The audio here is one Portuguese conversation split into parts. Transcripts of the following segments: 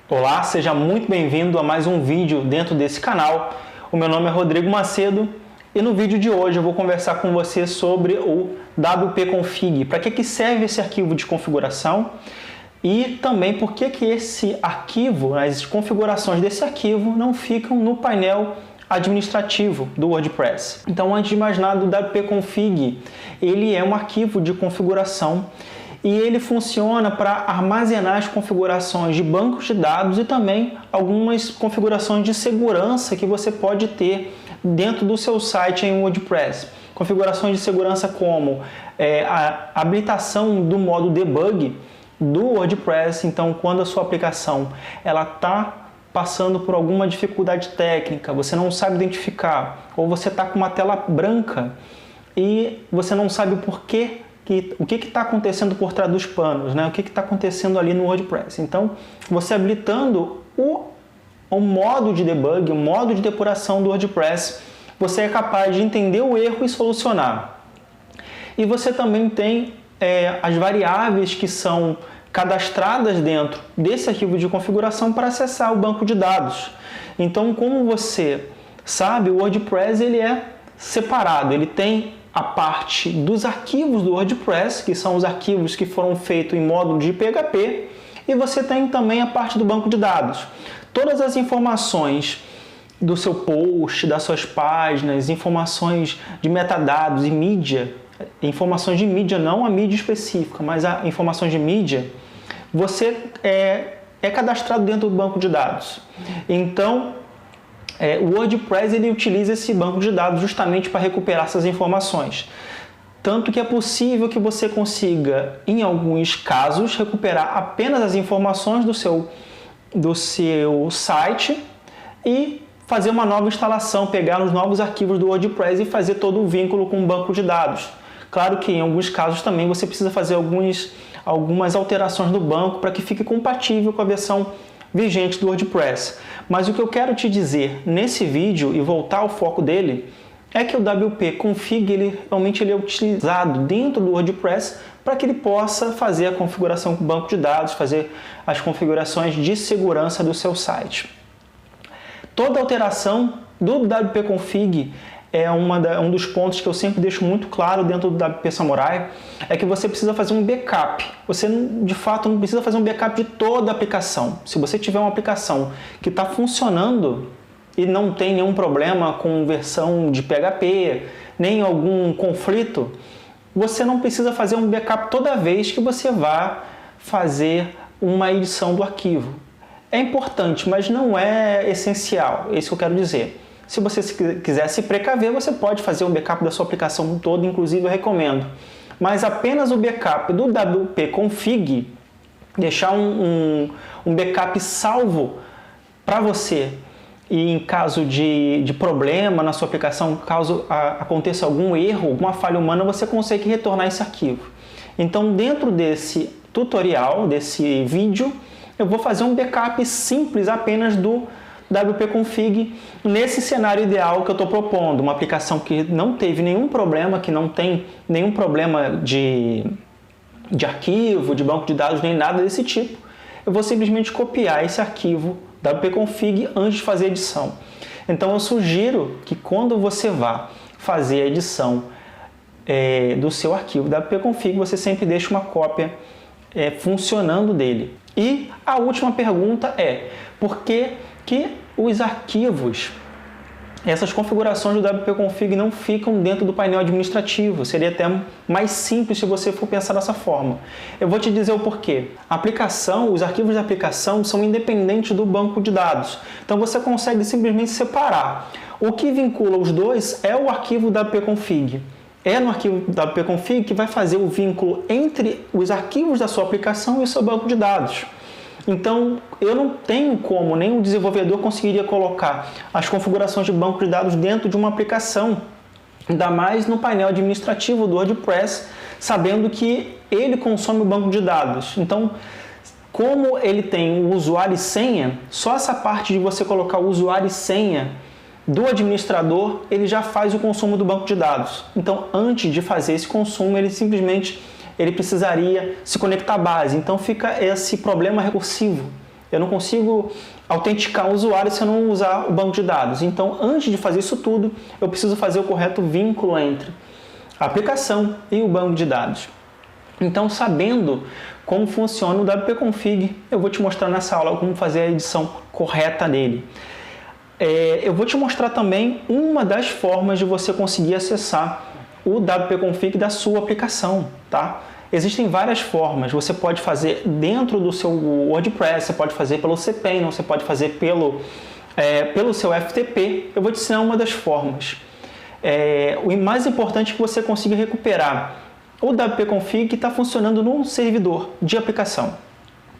Olá, seja muito bem-vindo a mais um vídeo dentro desse canal. O meu nome é Rodrigo Macedo e no vídeo de hoje eu vou conversar com você sobre o wp-config. Para que serve esse arquivo de configuração e também por que esse arquivo, as configurações desse arquivo não ficam no painel administrativo do WordPress. Então, antes de mais nada, o wp-config ele é um arquivo de configuração e ele funciona para armazenar as configurações de bancos de dados e também algumas configurações de segurança que você pode ter dentro do seu site em WordPress. Configurações de segurança como a habilitação do modo debug do WordPress. Então, quando a sua aplicação está passando por alguma dificuldade técnica, você não sabe identificar, ou você está com uma tela branca e você não sabe o porquê, o que está acontecendo por trás dos panos, né? O que está acontecendo ali no WordPress. Então, você habilitando o modo de debug, o modo de depuração do WordPress, você é capaz de entender o erro e solucionar. E você também tem as variáveis que são cadastradas dentro desse arquivo de configuração para acessar o banco de dados. Então, como você sabe, o WordPress ele é separado, ele tem a parte dos arquivos do WordPress, que são os arquivos que foram feitos em módulo de PHP, e você tem também a parte do banco de dados. Todas as informações do seu post, das suas páginas, informações de metadados e mídia, informações de mídia, não a mídia específica, mas a informações de mídia, você é cadastrado dentro do banco de dados. Então, o WordPress ele utiliza esse banco de dados justamente para recuperar essas informações. Tanto que é possível que você consiga, em alguns casos, recuperar apenas as informações do seu site e fazer uma nova instalação, pegar os novos arquivos do WordPress e fazer todo o vínculo com o banco de dados. Claro que em alguns casos também você precisa fazer algumas alterações no banco para que fique compatível com a versão vigente do WordPress. Mas o que eu quero te dizer nesse vídeo e voltar ao foco dele é que o wp-config realmente é utilizado dentro do WordPress para que ele possa fazer a configuração com o banco de dados, fazer as configurações de segurança do seu site. Toda alteração do wp-config é um dos pontos que eu sempre deixo muito claro dentro do WP Samurai, é que você precisa fazer um backup. Você, de fato, não precisa fazer um backup de toda a aplicação. Se você tiver uma aplicação que está funcionando e não tem nenhum problema com versão de PHP, nem algum conflito, você não precisa fazer um backup toda vez que você vá fazer uma edição do arquivo. É importante, mas não é essencial, é isso que eu quero dizer. Se você quiser se precaver, você pode fazer um backup da sua aplicação toda, inclusive eu recomendo. Mas apenas o backup do wp-config, deixar um backup salvo para você. E em caso de problema na sua aplicação, caso aconteça algum erro, alguma falha humana, você consegue retornar esse arquivo. Então, dentro desse tutorial, desse vídeo, eu vou fazer um backup simples apenas do wp-config nesse cenário ideal que eu estou propondo, uma aplicação que não teve nenhum problema, que não tem nenhum problema de arquivo, de banco de dados, nem nada desse tipo. Eu vou simplesmente copiar esse arquivo wp-config antes de fazer a edição. Então eu sugiro que quando você vá fazer a edição do seu arquivo wp-config, você sempre deixe uma cópia funcionando dele. E a última pergunta é: por que os arquivos, essas configurações do wp-config não ficam dentro do painel administrativo? Seria até mais simples se você for pensar dessa forma. Eu vou te dizer o porquê. Os arquivos da aplicação são independentes do banco de dados. Então você consegue simplesmente separar. O que vincula os dois é o arquivo wp-config. É no arquivo wp-config que vai fazer o vínculo entre os arquivos da sua aplicação e o seu banco de dados. Então, eu não tenho como, nem o desenvolvedor conseguiria colocar as configurações de banco de dados dentro de uma aplicação, ainda mais no painel administrativo do WordPress, sabendo que ele consome o banco de dados. Então, como ele tem o usuário e senha, só essa parte de você colocar o usuário e senha do administrador, ele já faz o consumo do banco de dados. Então, antes de fazer esse consumo, ele precisaria se conectar à base. Então fica esse problema recursivo. Eu não consigo autenticar o usuário se eu não usar o banco de dados. Então, antes de fazer isso tudo, eu preciso fazer o correto vínculo entre a aplicação e o banco de dados. Então, sabendo como funciona o wp-config, eu vou te mostrar nessa aula como fazer a edição correta dele. Eu vou te mostrar também uma das formas de você conseguir acessar o wp-config da sua aplicação, tá? Existem várias formas. Você pode fazer dentro do seu WordPress, você pode fazer pelo cPanel, você pode fazer pelo seu FTP. Eu vou te ensinar uma das formas. O mais importante é que você consiga recuperar o wp-config que está funcionando num servidor de aplicação.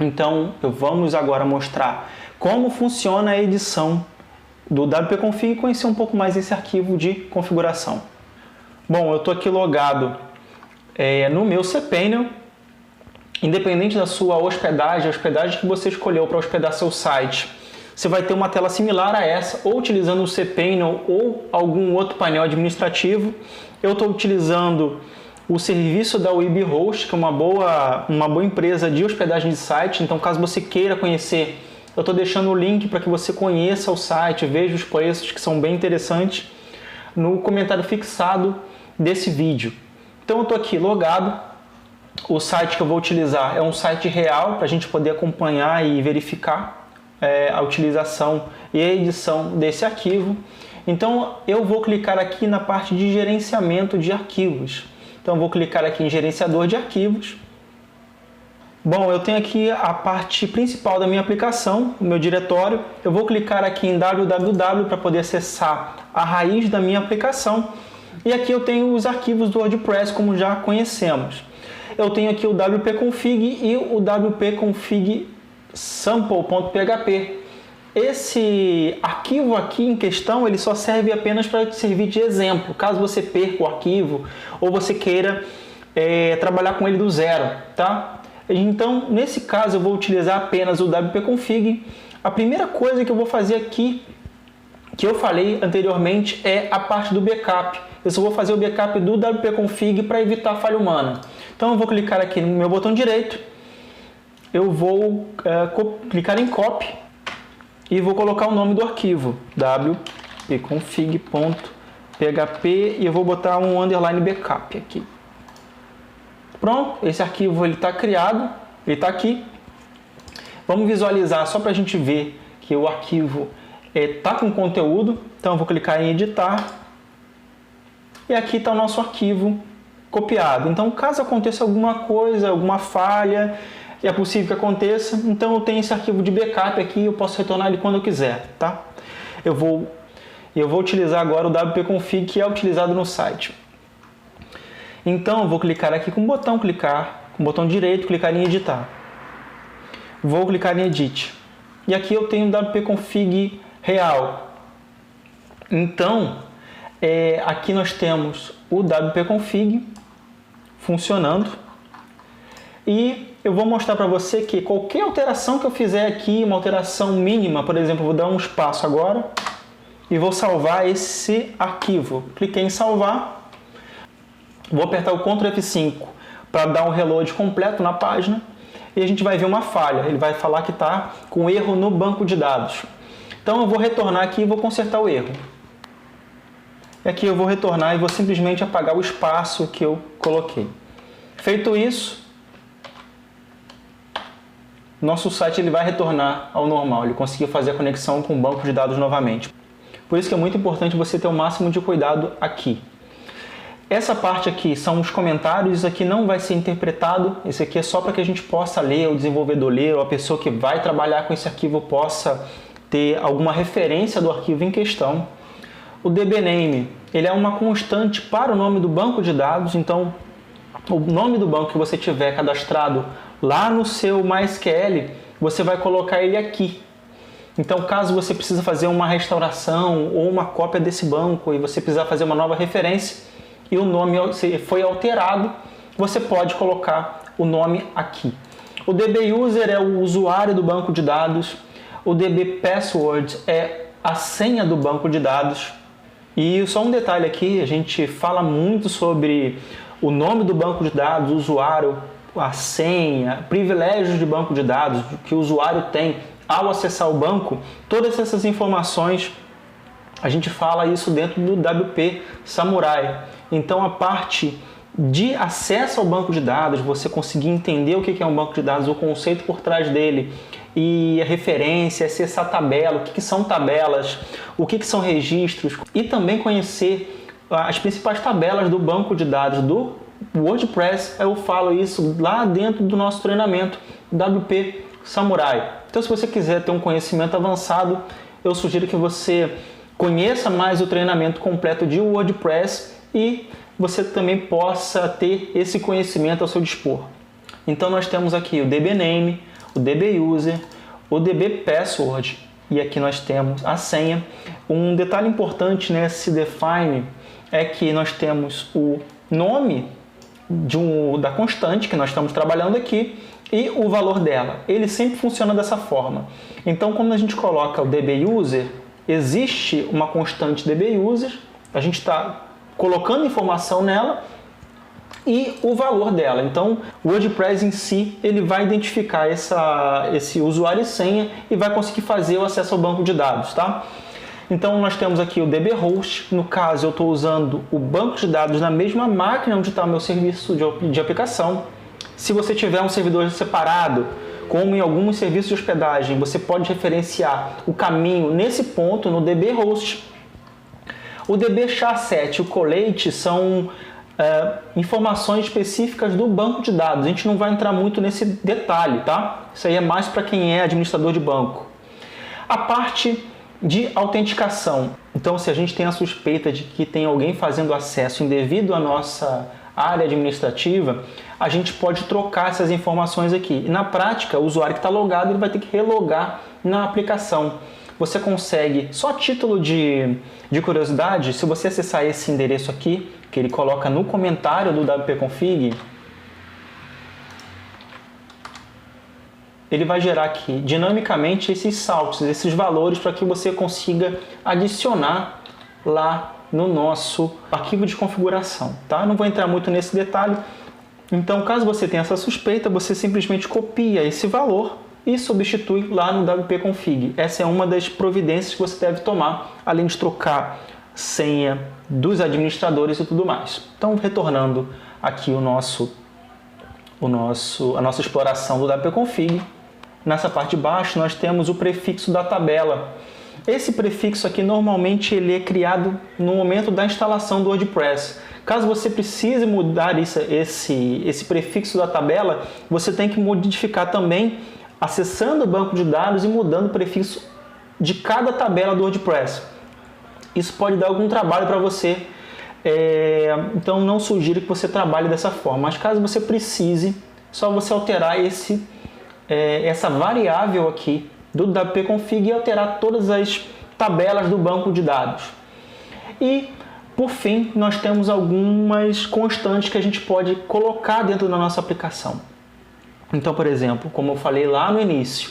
Então, vamos agora mostrar como funciona a edição do wp-config e conhecer um pouco mais esse arquivo de configuração. Bom, eu estou aqui logado no meu cPanel. Independente da sua hospedagem, a hospedagem que você escolheu para hospedar seu site, você vai ter uma tela similar a essa, ou utilizando o cPanel ou algum outro painel administrativo. Eu estou utilizando o serviço da WebHost, que é uma boa empresa de hospedagem de site. Então, caso você queira conhecer, eu estou deixando o link para que você conheça o site, veja os preços que são bem interessantes no comentário fixado desse vídeo. Então, eu estou aqui logado. O site que eu vou utilizar é um site real para a gente poder acompanhar e verificar a utilização e a edição desse arquivo. Então, eu vou clicar aqui na parte de gerenciamento de arquivos. Então, vou clicar aqui em gerenciador de arquivos. Bom, eu tenho aqui a parte principal da minha aplicação, o meu diretório. Eu vou clicar aqui em www para poder acessar a raiz da minha aplicação. E aqui eu tenho os arquivos do WordPress, como já conhecemos. Eu tenho aqui o wp-config e o wp-config sample.php. Esse arquivo aqui em questão, ele só serve apenas para servir de exemplo. Caso você perca o arquivo ou você queira trabalhar com ele do zero, tá? Então, nesse caso, eu vou utilizar apenas o wp-config. A primeira coisa que eu vou fazer aqui, que eu falei anteriormente, é a parte do backup. Eu só vou fazer o backup do wp-config para evitar falha humana. Então, eu vou clicar aqui no meu botão direito, eu vou clicar em copy e vou colocar o nome do arquivo, wp-config.php, e eu vou botar um underline backup aqui. Pronto, esse arquivo está criado, ele está aqui. Vamos visualizar só para a gente ver que o arquivo está com conteúdo. Então eu vou clicar em editar e aqui está o nosso arquivo copiado. Então, caso aconteça alguma coisa, alguma falha, e é possível que aconteça, então eu tenho esse arquivo de backup aqui, eu posso retornar ele quando eu quiser, tá? Eu vou utilizar agora o wp-config que é utilizado no site. Então, eu vou clicar aqui com o botão direito, clicar em editar. Vou clicar em edit. E aqui eu tenho o wp-config real. Então, aqui nós temos o wp-config funcionando. E eu vou mostrar para você que qualquer alteração que eu fizer aqui, uma alteração mínima, por exemplo, eu vou dar um espaço agora e vou salvar esse arquivo. Cliquei em salvar, vou apertar o Ctrl F5 para dar um reload completo na página e a gente vai ver uma falha. Ele vai falar que está com erro no banco de dados. Então eu vou retornar aqui e vou consertar o erro. E aqui eu vou retornar e vou simplesmente apagar o espaço que eu coloquei. Feito isso, nosso site ele vai retornar ao normal, ele conseguiu fazer a conexão com o banco de dados novamente. Por isso que é muito importante você ter o máximo de cuidado aqui. Essa parte aqui são os comentários, isso aqui não vai ser interpretado, isso aqui é só para que a gente possa ler, o desenvolvedor ler, ou a pessoa que vai trabalhar com esse arquivo possa ter alguma referência do arquivo em questão. O dbname, ele é uma constante para o nome do banco de dados, então o nome do banco que você tiver cadastrado lá no seu MySQL, você vai colocar ele aqui. Então, caso você precise fazer uma restauração ou uma cópia desse banco e você precisar fazer uma nova referência e o nome foi alterado, você pode colocar o nome aqui. O dbuser é o usuário do banco de dados, o dbpassword é a senha do banco de dados. E só um detalhe aqui, a gente fala muito sobre o nome do banco de dados, o usuário, a senha, privilégios de banco de dados que o usuário tem ao acessar o banco, todas essas informações, a gente fala isso dentro do WP Samurai. Então, a parte de acesso ao banco de dados, você conseguir entender o que é um banco de dados, o conceito por trás dele, e a referência, acessar a tabela, o que são tabelas, o que são registros, e também conhecer as principais tabelas do banco de dados do WordPress. Eu falo isso lá dentro do nosso treinamento WP Samurai. Então, se você quiser ter um conhecimento avançado, eu sugiro que você conheça mais o treinamento completo de WordPress e você também possa ter esse conhecimento ao seu dispor. Então, nós temos aqui o DBName, o DBUser, o DBPassword e aqui nós temos a senha. Um detalhe importante nesse define é que nós temos o nome da constante que nós estamos trabalhando aqui e o valor dela. Ele sempre funciona dessa forma. Então, quando a gente coloca o DBUser, existe uma constante DBUser, a gente está colocando informação nela e o valor dela. Então, o WordPress em si, ele vai identificar esse usuário e senha e vai conseguir fazer o acesso ao banco de dados, tá? Então, nós temos aqui o DBHost. No caso, eu estou usando o banco de dados na mesma máquina onde está o meu serviço de aplicação. Se você tiver um servidor separado, como em alguns serviços de hospedagem, você pode referenciar o caminho nesse ponto no DBHost. O DBSHA-7 e o Collate são informações específicas do banco de dados. A gente não vai entrar muito nesse detalhe, tá? Isso aí é mais para quem é administrador de banco. A parte de autenticação. Então, se a gente tem a suspeita de que tem alguém fazendo acesso indevido à nossa área administrativa, a gente pode trocar essas informações aqui. E na prática, o usuário que está logado ele vai ter que relogar na aplicação. Você consegue, só título de curiosidade, se você acessar esse endereço aqui, que ele coloca no comentário do wp-config, ele vai gerar aqui dinamicamente esses saltos, esses valores para que você consiga adicionar lá no nosso arquivo de configuração, tá? Não vou entrar muito nesse detalhe. Então, caso você tenha essa suspeita, você simplesmente copia esse valor e substitui lá no wp-config. Essa é uma das providências que você deve tomar, além de trocar senha dos administradores e tudo mais. Então, retornando aqui a nossa exploração do wp-config, nessa parte de baixo nós temos o prefixo da tabela. Esse prefixo aqui normalmente ele é criado no momento da instalação do WordPress. Caso você precise mudar esse prefixo da tabela, você tem que modificar também acessando o banco de dados e mudando o prefixo de cada tabela do WordPress. Isso pode dar algum trabalho para você, então não sugiro que você trabalhe dessa forma. Mas caso você precise, só você alterar essa variável aqui do wp-config e alterar todas as tabelas do banco de dados. E, por fim, nós temos algumas constantes que a gente pode colocar dentro da nossa aplicação. Então, por exemplo, como eu falei lá no início,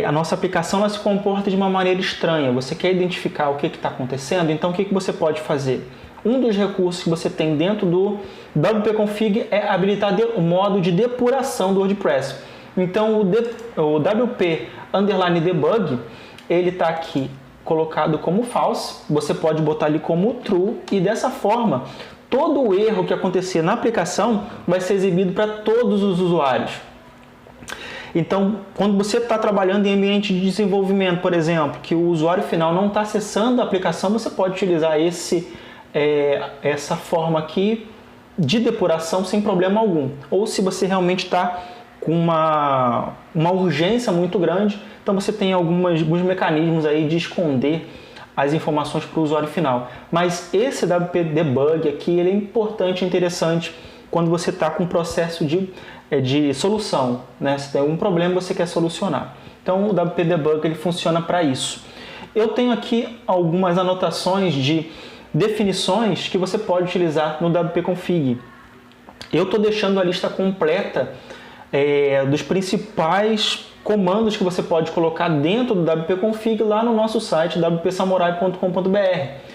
a nossa aplicação ela se comporta de uma maneira estranha. Você quer identificar o que está acontecendo, então o que você pode fazer? Um dos recursos que você tem dentro do wp-config é habilitar o modo de depuração do WordPress. Então, o wp_debug, ele está aqui colocado como false, você pode botar ali como true e dessa forma, todo o erro que acontecer na aplicação vai ser exibido para todos os usuários. Então, quando você está trabalhando em ambiente de desenvolvimento, por exemplo, que o usuário final não está acessando a aplicação, você pode utilizar essa forma aqui de depuração sem problema algum. Ou se você realmente está com uma urgência muito grande, então você tem alguns mecanismos aí de esconder as informações para o usuário final. Mas esse WP Debug aqui ele é importante e interessante quando você está com um processo de solução, né? Se tem algum problema você quer solucionar. Então o WP Debug ele funciona para isso. Eu tenho aqui algumas anotações de definições que você pode utilizar no wp-config. Eu estou deixando a lista completa dos principais comandos que você pode colocar dentro do wp-config lá no nosso site wpsamurai.com.br.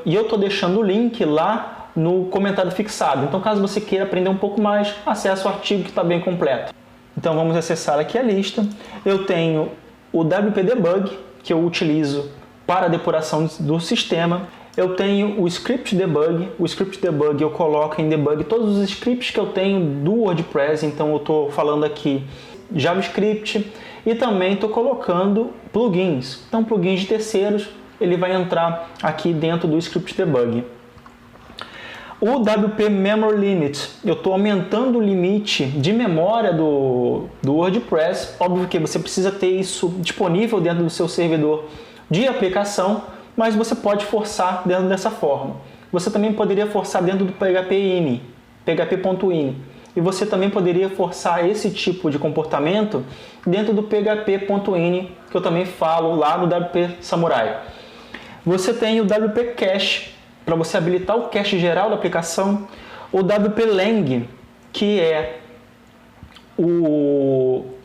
E eu estou deixando o link lá no comentário fixado. Então, caso você queira aprender um pouco mais, acesse o artigo que está bem completo. Então, vamos acessar aqui a lista. Eu tenho o WP Debug, que eu utilizo para a depuração do sistema. Eu tenho o Script Debug. O Script Debug eu coloco em debug todos os scripts que eu tenho do WordPress. Então eu estou falando aqui JavaScript e também estou colocando plugins. Então plugins de terceiros, ele vai entrar aqui dentro do Script Debug. O WP Memory Limit, eu estou aumentando o limite de memória do WordPress. Óbvio que você precisa ter isso disponível dentro do seu servidor de aplicação, mas você pode forçar dentro dessa forma. Você também poderia forçar dentro do PHP-ini, php.ini. E você também poderia forçar esse tipo de comportamento dentro do php.ini, que eu também falo lá no WP Samurai. Você tem o WP Cache, para você habilitar o cache geral da aplicação. O WP Lang, que é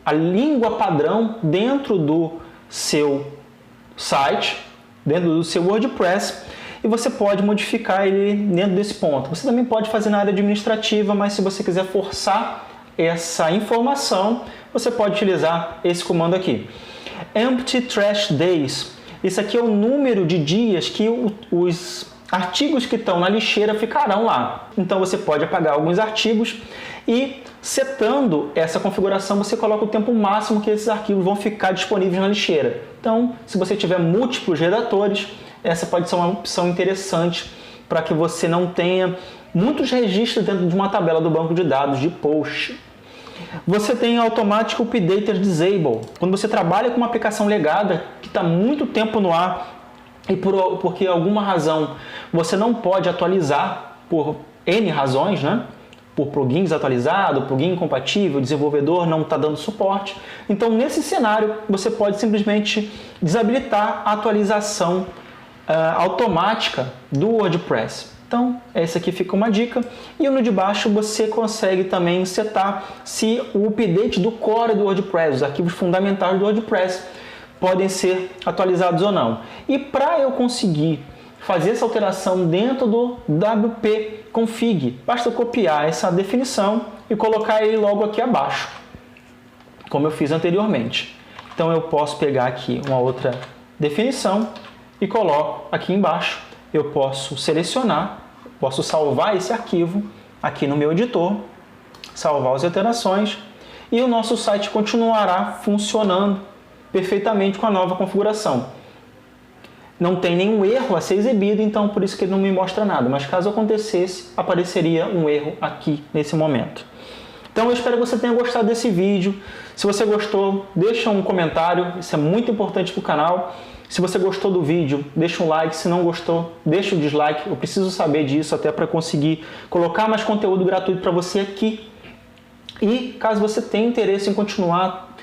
a língua padrão dentro do seu site, dentro do seu WordPress, e você pode modificar ele dentro desse ponto. Você também pode fazer na área administrativa, mas se você quiser forçar essa informação, você pode utilizar esse comando aqui. Empty Trash Days. Isso aqui é o número de dias que os artigos que estão na lixeira ficarão lá. Então você pode apagar alguns artigos e, setando essa configuração, você coloca o tempo máximo que esses arquivos vão ficar disponíveis na lixeira. Então, se você tiver múltiplos redatores, essa pode ser uma opção interessante para que você não tenha muitos registros dentro de uma tabela do banco de dados de post. Você tem Automatic Updater Disable. Quando você trabalha com uma aplicação legada que está muito tempo no ar e porque alguma razão você não pode atualizar por N razões, né? Por plugins atualizados, plugin incompatível, o desenvolvedor não está dando suporte. Então, nesse cenário, você pode simplesmente desabilitar a atualização automática do WordPress. Então, essa aqui fica uma dica. E no de baixo você consegue também setar se o update do core do WordPress, os arquivos fundamentais do WordPress, podem ser atualizados ou não. E para eu conseguir fazer essa alteração dentro do WP Config, basta copiar essa definição e colocar ele logo aqui abaixo, como eu fiz anteriormente. Então eu posso pegar aqui uma outra definição e coloco aqui embaixo. Eu posso selecionar, posso salvar esse arquivo aqui no meu editor, salvar as alterações e o nosso site continuará funcionando perfeitamente com a nova configuração. Não tem nenhum erro a ser exibido, então por isso que ele não me mostra nada, mas caso acontecesse, apareceria um erro aqui nesse momento. Então eu espero que você tenha gostado desse vídeo. Se você gostou, deixa um comentário, isso é muito importante para o canal. Se você gostou do vídeo, deixa um like. Se não gostou, deixa o dislike. Eu preciso saber disso até para conseguir colocar mais conteúdo gratuito para você aqui. E caso você tenha interesse em continuar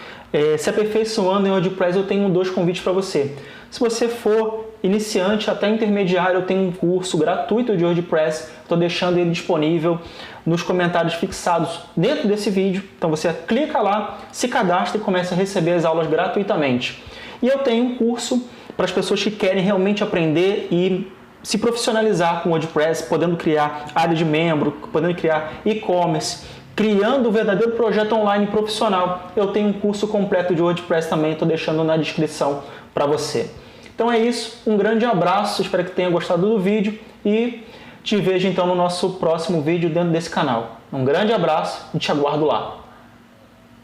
se aperfeiçoando em WordPress, eu tenho 2 convites para você. Se você for iniciante até intermediário, eu tenho um curso gratuito de WordPress. Estou deixando ele disponível nos comentários fixados dentro desse vídeo. Então você clica lá, se cadastra e começa a receber as aulas gratuitamente. E eu tenho um curso para as pessoas que querem realmente aprender e se profissionalizar com WordPress, podendo criar área de membro, podendo criar e-commerce, criando um verdadeiro projeto online profissional. Eu tenho um curso completo de WordPress também, estou deixando na descrição para você. Então é isso, um grande abraço, espero que tenha gostado do vídeo e te vejo então no nosso próximo vídeo dentro desse canal. Um grande abraço e te aguardo lá.